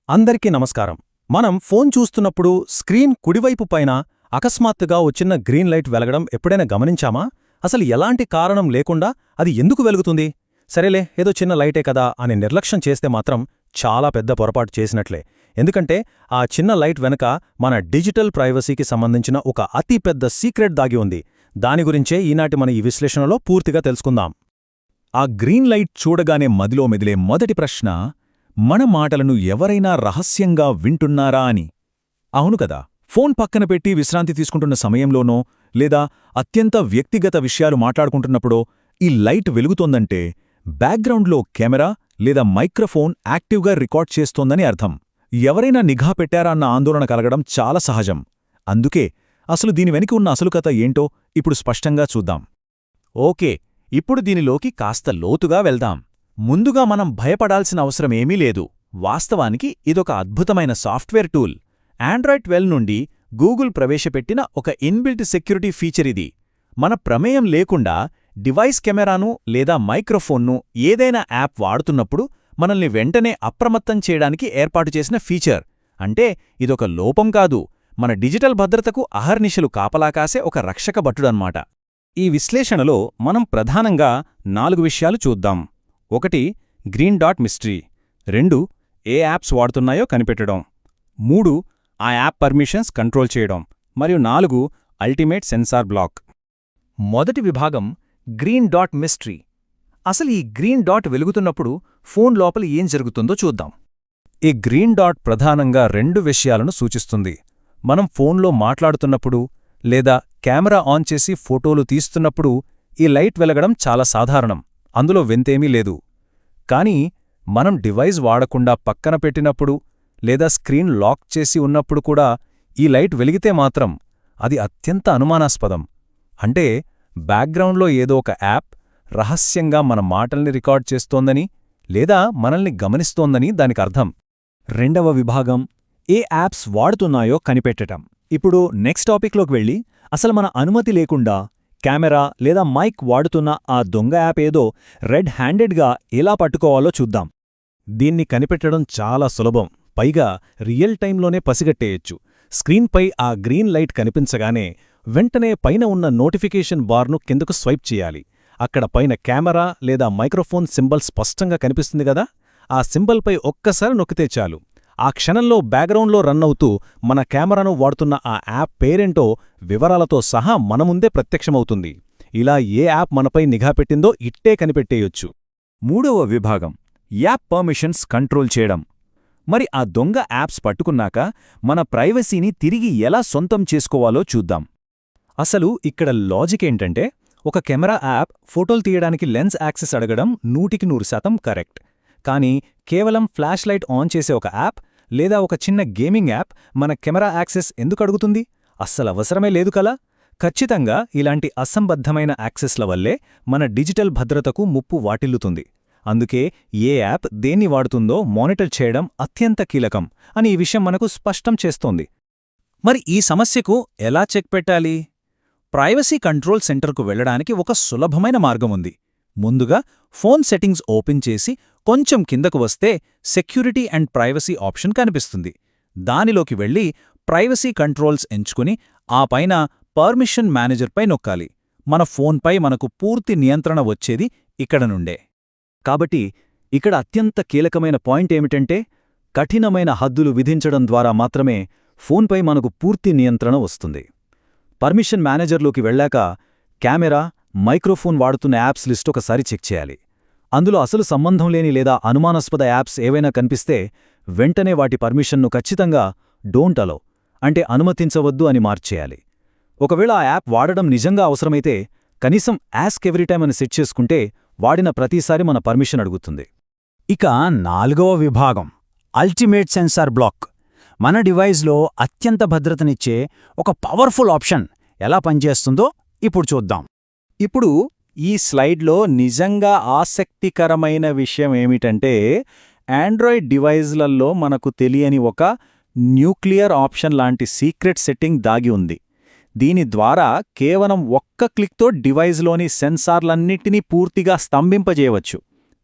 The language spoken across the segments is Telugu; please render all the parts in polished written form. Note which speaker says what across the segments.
Speaker 1: అందరికీ నమస్కారం. మనం ఫోన్ చూస్తున్నప్పుడు స్క్రీన్ కుడివైపు పైన అకస్మాత్తుగా ఓ చిన్న గ్రీన్ లైట్ వెలగడం ఎప్పుడైనా గమనించామా? అసలు ఎలాంటి కారణం లేకుండా అది ఎందుకు వెలుగుతుంది? సరేలే, ఏదో చిన్న లైటే కదా అని నిర్లక్ష్యం చేస్తే మాత్రం చాలా పెద్ద పొరపాటు చేసినట్లే. ఎందుకంటే ఆ చిన్న లైట్ వెనుక మన డిజిటల్ ప్రైవసీకి సంబంధించిన ఒక అతిపెద్ద సీక్రెట్ దాగి ఉంది. దాని గురించే ఈనాటి మన ఈ విశ్లేషణలో పూర్తిగా తెలుసుకుందాం.
Speaker 2: ఆ గ్రీన్ లైట్ చూడగానే మదిలో మెదిలే మొదటి ప్రశ్న, మన మాటలను ఎవరైనా రహస్యంగా వింటున్నారా అని. అవును కదా, ఫోన్ పక్కన పెట్టి విశ్రాంతి తీసుకుంటున్న సమయంలోనో లేదా అత్యంత వ్యక్తిగత విషయాలు మాట్లాడుకుంటున్నప్పుడో ఈ లైట్ వెలుగుతోందంటే బ్యాక్గ్రౌండ్లో కెమెరా లేదా మైక్రోఫోన్ యాక్టివ్గా రికార్డ్ చేస్తోందని అర్థం. ఎవరైనా నిఘా పెట్టారా అన్న ఆందోళన కలగడం చాలా సహజం. అందుకే అసలు దీని వెనుక ఉన్న అసలు కథ ఏంటో ఇప్పుడు స్పష్టంగా చూద్దాం.
Speaker 3: ఓకే, ఇప్పుడు దీనిలోకి కాస్త లోతుగా వెళ్దాం. ముందుగా మనం భయపడాల్సిన అవసరమేమీ లేదు. వాస్తవానికి ఇదొక అద్భుతమైన సాఫ్ట్వేర్ టూల్. ఆండ్రాయిడ్ 12 నుండి గూగుల్ ప్రవేశపెట్టిన ఒక ఇన్బిల్ట్ సెక్యూరిటీ ఫీచర్ ఇది. మన ప్రమేయం లేకుండా డివైస్ కెమెరాను లేదా మైక్రోఫోన్ను ఏదైనా యాప్ వాడుతున్నప్పుడు మనల్ని వెంటనే అప్రమత్తం చేయడానికి ఏర్పాటు చేసిన ఫీచర్. అంటే ఇదొక లోపం కాదు, మన డిజిటల్ భద్రతకు అహర్నిశలు కాపలాకాసే ఒక రక్షక భటుడన్నమాట.
Speaker 1: ఈ విశ్లేషణలో మనం ప్రధానంగా 4 విషయాలు చూద్దాం. 1. Green dot mystery. 2. ఏ యాప్స్ వాడుతున్నాయో కనిపెట్టడం. 3. ఆ యాప్ పర్మిషన్స్ కంట్రోల్ చేయడం. మరియు 4. Ultimate sensor block. మొదటి విభాగం గ్రీన్ డాట్ మిస్టరీ. అసలు ఈ గ్రీన్ డాట్ వెలుగుతున్నప్పుడు ఫోన్ లోపల ఏం జరుగుతుందో చూద్దాం. ఈ గ్రీన్ డాట్ ప్రధానంగా 2 విషయాలను సూచిస్తుంది. మనం ఫోన్లో మాట్లాడుతున్నప్పుడు లేదా కెమెరా ఆన్ చేసి ఫోటోలు తీస్తున్నప్పుడు ఈ లైట్ వెలగడం చాలా సాధారణం, అందులో వింతేమీ లేదు. కానీ మనం డివైస్ వాడకుండా పక్కన పెట్టినప్పుడు లేదా స్క్రీన్ లాక్ చేసి ఉన్నప్పుడు కూడా ఈ లైట్ వెలిగితే మాత్రం అది అత్యంత అనుమానాస్పదం. అంటే బ్యాక్గ్రౌండ్లో ఏదో ఒక యాప్ రహస్యంగా మన మాటల్ని రికార్డ్ చేస్తోందని లేదా మనల్ని గమనిస్తోందని దానికర్థం.
Speaker 2: రెండవ విభాగం ఏ యాప్స్ వాడుతున్నాయో కనిపెట్టటం. ఇప్పుడు నెక్స్ట్ టాపిక్లోకి వెళ్ళి అసలు మన అనుమతి లేకుండా కెమెరా లేదా మైక్ వాడుతున్న ఆ దొంగ యాప్ ఏదో రెడ్ హ్యాండెడ్గా ఎలా పట్టుకోవాలో చూద్దాం.
Speaker 1: దీన్ని కనిపెట్టడం చాలా సులభం, పైగా రియల్ టైంలోనే పసిగట్టేయచ్చు. స్క్రీన్పై ఆ గ్రీన్ లైట్ కనిపించగానే వెంటనే పైన ఉన్న నోటిఫికేషన్ బార్ను కిందకు స్వైప్ చేయాలి. అక్కడ పైన కెమెరా లేదా మైక్రోఫోన్ సింబల్ స్పష్టంగా కనిపిస్తుంది గదా, ఆ సింబల్పై ఒక్కసారి నొక్కితే చాలు. ఆ క్షణంలో బ్యాక్గ్రౌండ్లో రన్ అవుతూ మన కెమెరాను వాడుతున్న ఆ యాప్ పేరేంటో వివరాలతో సహా మన ముందే ప్రత్యక్షమవుతుంది. ఇలా ఏ యాప్ మనపై నిఘా పెట్టిందో ఇట్టే కనిపెట్టేయొచ్చు.
Speaker 2: మూడవ విభాగం యాప్ పర్మిషన్స్ కంట్రోల్ చేయడం. మరి ఆ దొంగ యాప్స్ పట్టుకున్నాక మన ప్రైవసీని తిరిగి ఎలా సొంతం చేసుకోవాలో చూద్దాం.
Speaker 1: అసలు ఇక్కడ లాజిక్ ఏంటంటే, ఒక కెమెరా యాప్ ఫోటోలు తీయడానికి లెన్స్ యాక్సెస్ అడగడం 100% కరెక్ట్. కానీ కేవలం ఫ్లాష్ లైట్ ఆన్ చేసే ఒక యాప్ లేదా ఒక చిన్న గేమింగ్ యాప్ మన కెమెరా యాక్సెస్ ఎందుకు అడుగుతుంది? అస్సలవసరమే లేదు కదా. ఖచ్చితంగా ఇలాంటి అసంబద్ధమైన యాక్సెస్ల వల్లే మన డిజిటల్ భద్రతకు ముప్పు వాటిల్లుతుంది. అందుకే ఏ యాప్ దేన్ని వాడుతుందో మానిటర్ చేయడం అత్యంత కీలకం అని ఈ విషయం మనకు స్పష్టం చేస్తోంది. మరి ఈ సమస్యకు ఎలా చెక్ పెట్టాలి? ప్రైవసీ కంట్రోల్ సెంటర్కు వెళ్లడానికి ఒక సులభమైన మార్గం ఉంది. ముందుగా ఫోన్ సెట్టింగ్స్ ఓపెన్ చేసి కొంచెం కిందకు వస్తే సెక్యూరిటీ అండ్ ప్రైవసీ ఆప్షన్ కనిపిస్తుంది. దానిలోకి వెళ్ళి ప్రైవసీ కంట్రోల్స్ ఎంచుకుని ఆ పైన పర్మిషన్ మేనేజర్పై నొక్కాలి. మన ఫోన్పై మనకు పూర్తి నియంత్రణ వచ్చేది ఇక్కడ నుండే.
Speaker 2: కాబట్టి ఇక్కడ అత్యంత కీలకమైన పాయింట్ ఏమిటంటే, కఠినమైన హద్దులు విధించడం ద్వారా మాత్రమే ఫోన్పై మనకు పూర్తి నియంత్రణ వస్తుంది. పర్మిషన్ మేనేజర్లోకి వెళ్ళాక కెమెరా, మైక్రోఫోన్ వాడుతున్న యాప్స్ లిస్ట్ ఒకసారి చెక్ చేయాలి. అందులో అసలు సంబంధం లేని లేదా అనుమానాస్పద యాప్స్ ఏవైనా కనిపిస్తే వెంటనే వాటి పర్మిషన్ను ఖచ్చితంగా డోంట్ అలో, అంటే అనుమతించవద్దు అని మార్చేయాలి. ఒకవేళ ఆ యాప్ వాడడం నిజంగా అవసరమైతే కనీసం ఆస్క్ ఎవ్రీటైమ్ అని సెట్ చేసుకుంటే వాడిన ప్రతిసారి మన పర్మిషన్ అడుగుతుంది.
Speaker 4: ఇక నాలుగవ విభాగం అల్టిమేట్ సెన్సార్ బ్లాక్. మన డివైజ్లో అత్యంత భద్రతనిచ్చే ఒక పవర్ఫుల్ ఆప్షన్ ఎలా పనిచేస్తుందో ఇప్పుడు చూద్దాం.
Speaker 3: ఇప్పుడు ఈ స్లైడ్లో నిజంగా ఆసక్తికరమైన విషయం ఏమిటంటే, ఆండ్రాయిడ్ డివైజ్లలో మనకు తెలియని ఒక న్యూక్లియర్ ఆప్షన్ లాంటి సీక్రెట్ సెట్టింగ్ దాగి ఉంది. దీని ద్వారా కేవలం ఒక్క క్లిక్తో డివైజ్లోని సెన్సార్లన్నిటినీ పూర్తిగా స్తంభింపజేయవచ్చు.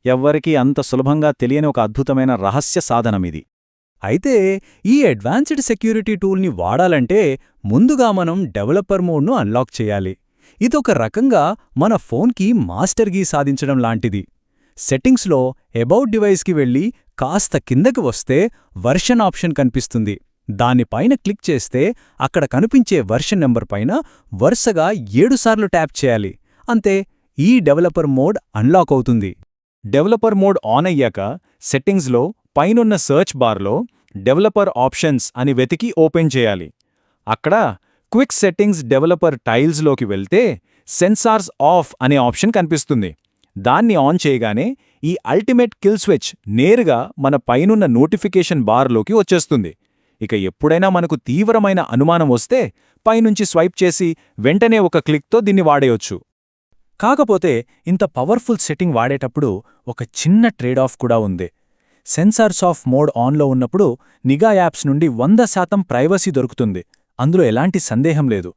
Speaker 3: ఎవ్వరికీ అంత సులభంగా తెలియని ఒక అద్భుతమైన రహస్య సాధనమిది.
Speaker 2: అయితే ఈ అడ్వాన్స్డ్ సెక్యూరిటీ టూల్ని వాడాలంటే ముందుగా మనం డెవలపర్ మోడ్ను అన్లాక్ చేయాలి. ఇదొక రకంగా మన ఫోన్కి మాస్టర్ కీ సాధించడం లాంటిది. సెట్టింగ్స్లో అబౌట్ డివైస్కి వెళ్ళి కాస్త కిందకి వస్తే వర్షన్ ఆప్షన్ కనిపిస్తుంది. దానిపైన క్లిక్ చేస్తే అక్కడ కనిపించే వర్షన్ నెంబర్ పైన వరుసగా 7 సార్లు ట్యాప్ చేయాలి. అంతే, ఈ డెవలపర్ మోడ్ అన్లాక్ అవుతుంది.
Speaker 1: డెవలపర్ మోడ్ ఆన్ అయ్యాక సెట్టింగ్స్లో పైనున్న సర్చ్ బార్లో డెవలపర్ ఆప్షన్స్ అని వెతికి ఓపెన్ చేయాలి. అక్కడ క్విక్ సెట్టింగ్స్ డెవలపర్ టైల్స్లోకి వెళ్తే సెన్సార్స్ ఆఫ్ అనే ఆప్షన్ కనిపిస్తుంది. దాన్ని ఆన్ చేయగానే ఈ అల్టిమేట్ కిల్ స్విచ్ నేరుగా మన పైనున్న నోటిఫికేషన్ బార్లోకి వచ్చేస్తుంది. ఇక ఎప్పుడైనా మనకు తీవ్రమైన అనుమానం వస్తే పైనుంచి స్వైప్ చేసి వెంటనే ఒక క్లిక్తో దీన్ని వాడేయొచ్చు.
Speaker 2: కాకపోతే ఇంత పవర్ఫుల్ సెట్టింగ్ వాడేటప్పుడు ఒక చిన్న ట్రేడ్ ఆఫ్ కూడా ఉంది. సెన్సార్స్ ఆఫ్ మోడ్ ఆన్లో ఉన్నప్పుడు నిఘా యాప్స్ నుండి 100% ప్రైవసీ దొరుకుతుంది. అందులో ఎలాంటి సందేహం లేదు.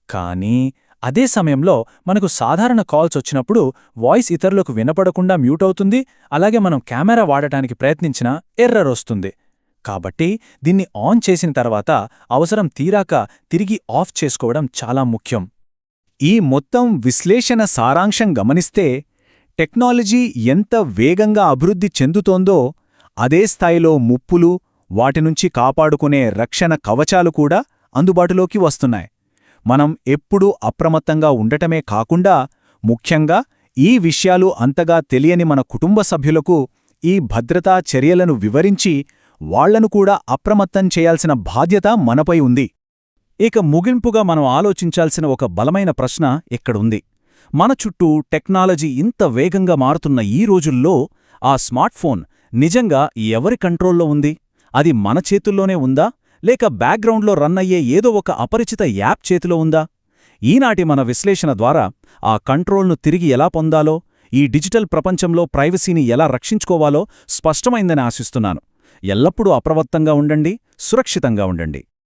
Speaker 2: కానీ అదే సమయంలో మనకు సాధారణ కాల్స్ వచ్చినప్పుడు వాయిస్ ఇతరులకు వినపడకుండా మ్యూట్ అవుతుంది. అలాగే మనం కెమెరా వాడటానికి ప్రయత్నించినా ఎర్రర్ వస్తుంది. కాబట్టి దీన్ని ఆన్ చేసిన తర్వాత అవసరం తీరాక తిరిగి ఆఫ్ చేసుకోవడం చాలా ముఖ్యం.
Speaker 1: ఈ మొత్తం విశ్లేషణ సారాంశం గమనిస్తే టెక్నాలజీ ఎంత వేగంగా అభివృద్ధి చెందుతోందో అదే స్థాయిలో ముప్పులు, వాటినుంచి కాపాడుకునే రక్షణ కవచాలు కూడా అందుబాటులోకి వస్తున్నాయి. మనం ఎప్పుడూ అప్రమత్తంగా ఉండటమే కాకుండా ముఖ్యంగా ఈ విషయాలు అంతగా తెలియని మన కుటుంబ సభ్యులకు ఈ భద్రతా చర్యలను వివరించి వాళ్లను కూడా అప్రమత్తం చేయాల్సిన బాధ్యత మనపై ఉంది.
Speaker 2: ఇక ముగింపుగా మనం ఆలోచించాల్సిన ఒక బలమైన ప్రశ్న ఇక్కడుంది. మన చుట్టూ టెక్నాలజీ ఇంత వేగంగా మారుతున్న ఈ రోజుల్లో ఆ స్మార్ట్ఫోన్ నిజంగా ఎవరి కంట్రోల్లో ఉంది? అది మన చేతుల్లోనే ఉందా, లేక బ్యాక్గ్రౌండ్లో రన్ అయ్యే ఏదో ఒక అపరిచిత యాప్ చేతిలో ఉందా? ఈనాటి మన విశ్లేషణ ద్వారా ఆ కంట్రోల్ను తిరిగి ఎలా పొందాలో, ఈ డిజిటల్ ప్రపంచంలో ప్రైవసీని ఎలా రక్షించుకోవాలో స్పష్టమైందని ఆశిస్తున్నాను. ఎల్లప్పుడూ అప్రమత్తంగా ఉండండి, సురక్షితంగా ఉండండి.